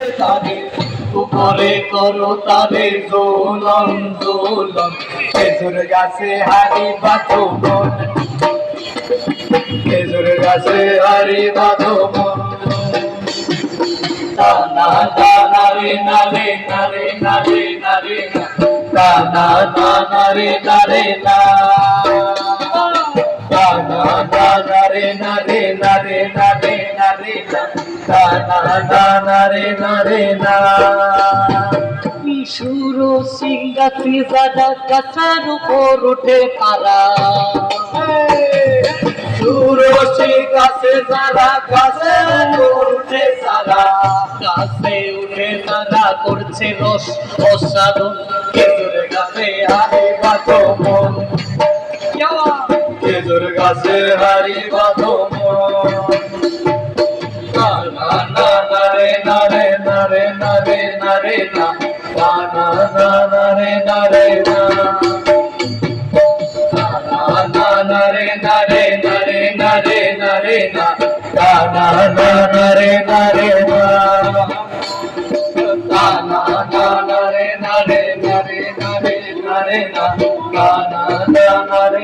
তারে উপরে করো তারে জোলন জোলন, খেজুর গাছে হারি বাঁধো মন, খেজুর গাছে হারি বাঁধো মন। টানা টানা রে নারে নারে নারে নারে না, টানা টানা রে নারে না, টানা টানা রে নারে নারে নারে নারে না, টানা টানা রে নারে না। সুরসি গাছে যারা গাছের উপর উঠে তারা, সুরসি গাছে যারা গাছের উপর উঠে তারা, গাছে উঠে তারা করছে রস অসাধন, খেজুর গাছে হারি বাঁধো মন, খেজুর গাছে হারি বাঁধো মন। না না না রে না রে না রে না রে না রে না, না না না রে না রে না, না না না রে না রে না রে না রে না রে না, না না না রে না রে না, না না না রে না রে না রে না রে না রে না, না না না রে।